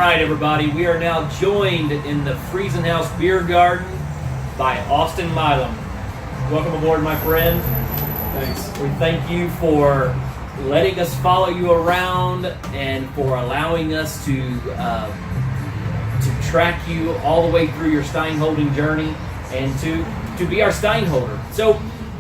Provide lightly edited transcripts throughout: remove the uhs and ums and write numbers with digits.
right, everybody, we are now joined in the Freezing House Beer Garden by Austin Milam. Welcome aboard, my friend. Thanks. We thank you for letting us follow you around and for allowing us to track you all the way through your stein holding journey and to be our stein holder. So,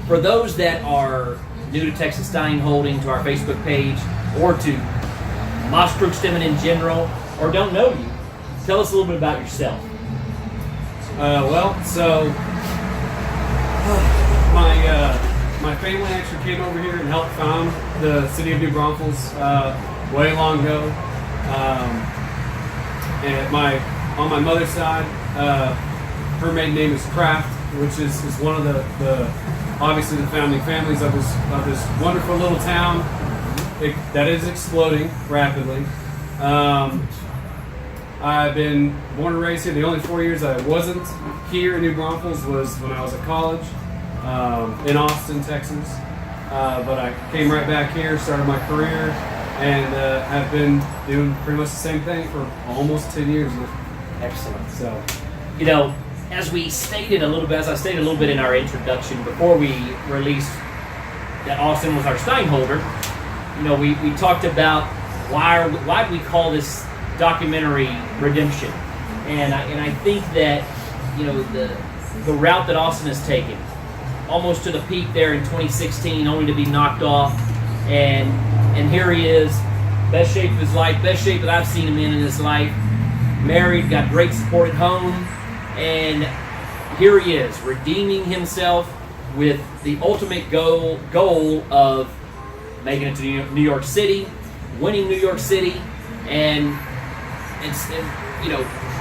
for those that are new to Texas stein holding, to our Facebook page, or to Maastruchtsstimmen in general, or don't know you, tell us a little bit about yourself. My family actually came over here and helped found the city of New Braunfels way long ago. And on my mother's side, her maiden name is Kraft, which is one of the obviously the founding families of this wonderful little town that is exploding rapidly. I've been born and raised here. The only 4 years I wasn't here in New Braunfels was when I was at college in Austin, Texas. But I came right back here, started my career, and have been doing pretty much the same thing for almost 10 years now. Excellent. So, as I stated a little bit in our introduction before we released that Austin was our stein holder, we talked about why do we call this documentary Redemption, and I think that the route that Austin has taken, almost to the peak there in 2016, only to be knocked off, and here he is, best shape of his life, best shape that I've seen him in his life, married, got great support at home, and here he is redeeming himself with the ultimate goal of making it to New York City, winning New York City, and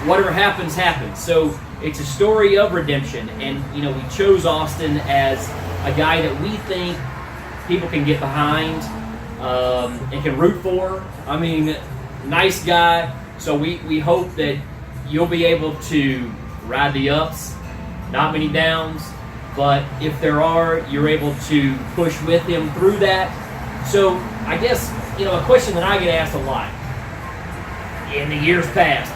whatever happens. So it's a story of redemption, and we chose Austin as a guy that we think people can get behind and can root for. I mean, nice guy. So we hope that you'll be able to ride the ups, not many downs, but if there are, you're able to push with him through that. So I guess a question that I get asked a lot in the years past,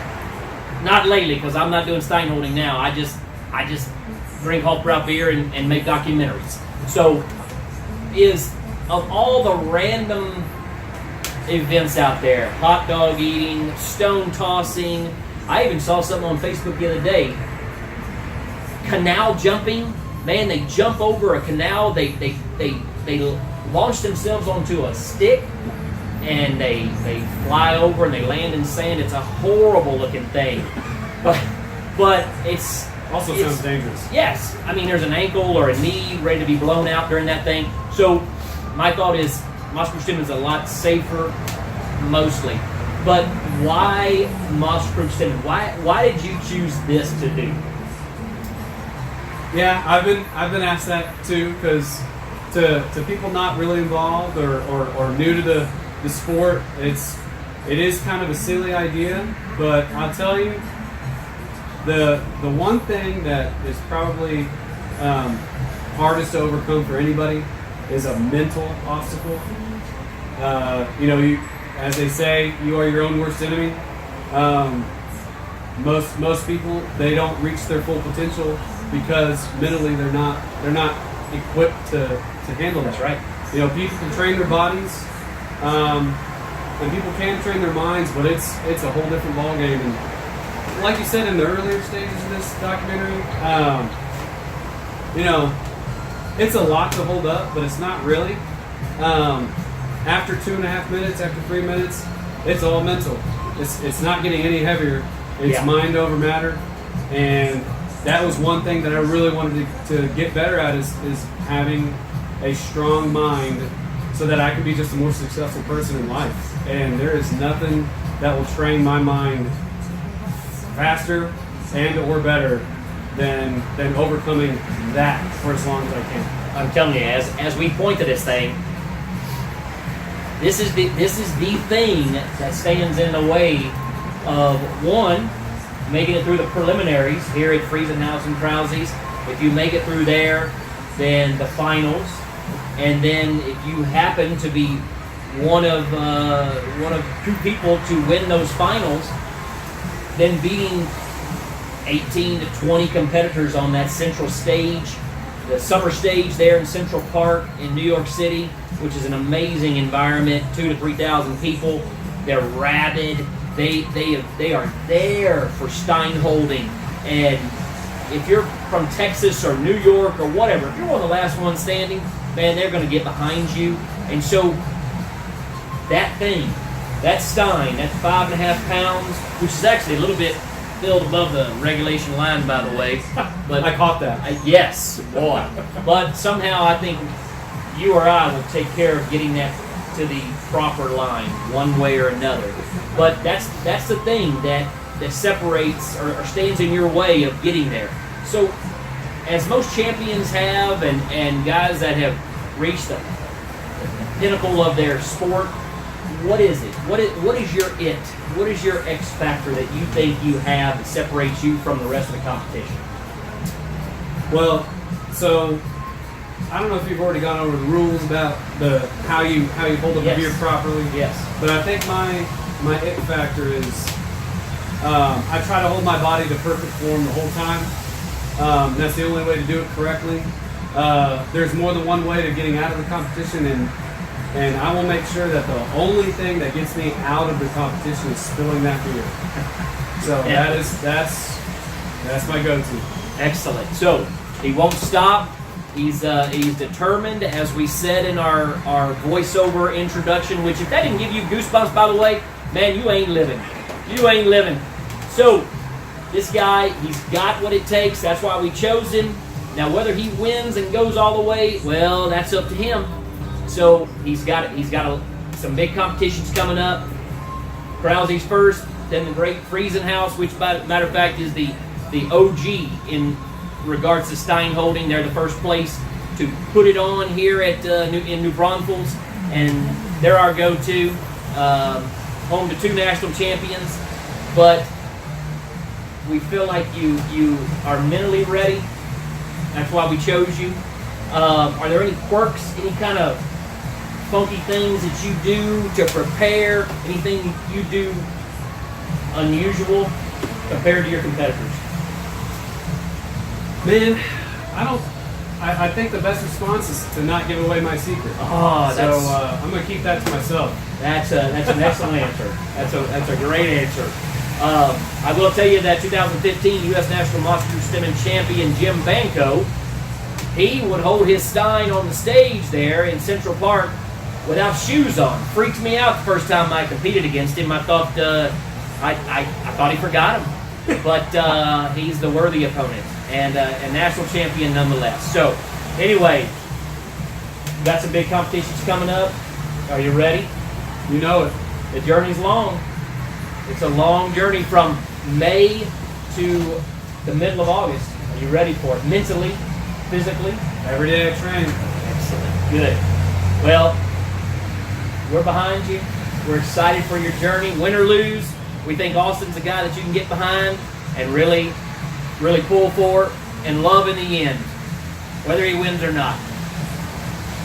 not lately because I'm not doing stein holding now. I just drink Hofbrau beer and make documentaries. So, is of all the random events out there, hot dog eating, stone tossing, I even saw something on Facebook the other day, canal jumping. Man, they jump over a canal. They launch themselves onto a stick, and they fly over and they land in sand. It's a horrible looking thing, but it's sounds dangerous. Yes, I mean there's an ankle or a knee ready to be blown out during that thing. So my thought is Maastruchtsstimmen is a lot safer, mostly. But why Maastruchtsstimmen? Why did you choose this to do? Yeah, I've been asked that too, because to people not really involved or new to the sport, it is kind of a silly idea, but I'll tell you, the one thing that is probably hardest to overcome for anybody is a mental obstacle. As they say, you are your own worst enemy. Most people, they don't reach their full potential because mentally they're not equipped to handle that. That's right. People can train their bodies, and people can train their minds, but it's a whole different ballgame. And like you said in the earlier stages of this documentary, it's a lot to hold up, but it's not really. After 2.5 minutes, after 3 minutes, it's all mental. It's not getting any heavier. It's mind over matter, and that was one thing that I really wanted to get better at is having a strong mind so that I could be just a more successful person in life. And there is nothing that will train my mind faster and or better than overcoming that for as long as I can. I'm telling you, as we point to this thing, this is the thing that stands in the way of one, making it through the preliminaries here at Friesenhaus and Krause's. If you make it through there, then the finals, and then if you happen to be one of two people to win those finals, then beating 18 to 20 competitors on that central stage, the summer stage there in Central Park in New York City, which is an amazing environment, 2,000 to 3,000 people. They're rabid. They are there for Stein holding. And if you're from Texas or New York or whatever, if you're one of the last ones standing, man, they're going to get behind you. And so that thing, that Stein, that 5.5 pounds, which is actually a little bit filled above the regulation line, by the way. But I caught that. Yes, boy. But somehow I think you or I will take care of getting that to the proper line, one way or another. But that's the thing that separates or stands in your way of getting there. So, as most champions have, and guys that have reached the pinnacle of their sport, what is it? What is your it? What is your X factor that you think you have that separates you from the rest of the competition? Well, so I don't know if you've already gone over the rules about how you hold up Yes. the beer properly. Yes. But I think my it factor is I try to hold my body to perfect form the whole time. That's the only way to do it correctly. There's more than one way to getting out of the competition, and I will make sure that the only thing that gets me out of the competition is spilling that beer. So that's my go-to. Excellent. So he won't stop. He's determined, as we said in our voiceover introduction. Which, if that didn't give you goosebumps, by the way, man, you ain't living. You ain't living. So this guy, he's got what it takes. That's why we chose him. Now, whether he wins and goes all the way, well, that's up to him. So he's got some big competitions coming up. Krause's first, then the Great Friesenhaus, which, by matter of fact, is the OG in regards to Stein holding. They're the first place to put it on here at in New Braunfels, and they're our go-to. Home to 2 national champions, but we feel like you are mentally ready. That's why we chose you. Are there any quirks, any kind of funky things that you do to prepare? Anything you do unusual compared to your competitors? Man, I think the best response is to not give away my secret. Oh, so I'm gonna keep that to myself. That's an excellent answer. That's a great answer. I will tell you that 2015 U.S. National Monster Stemming Champion Jim Banco, he would hold his Stein on the stage there in Central Park without shoes on. Freaked me out the first time I competed against him. I thought I thought he forgot him, but he's the worthy opponent and a national champion nonetheless. So anyway, got some big competitions coming up. Are you ready? You know it. The journey's long. It's a long journey from May to the middle of August. Are you ready for it? Mentally, physically? Every day I train. Excellent. Good. Well, we're behind you. We're excited for your journey. Win or lose, we think Austin's a guy that you can get behind and really pull for and love in the end, whether he wins or not.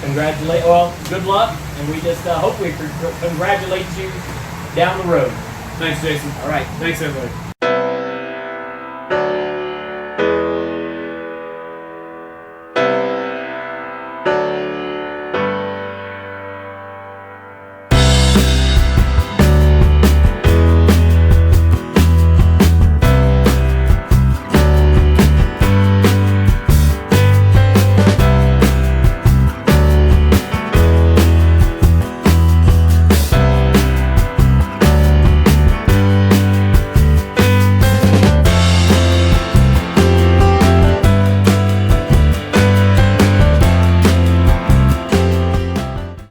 Good luck, and we just hope we congratulate you down the road. Thanks, Jason. All right. Thanks, everybody.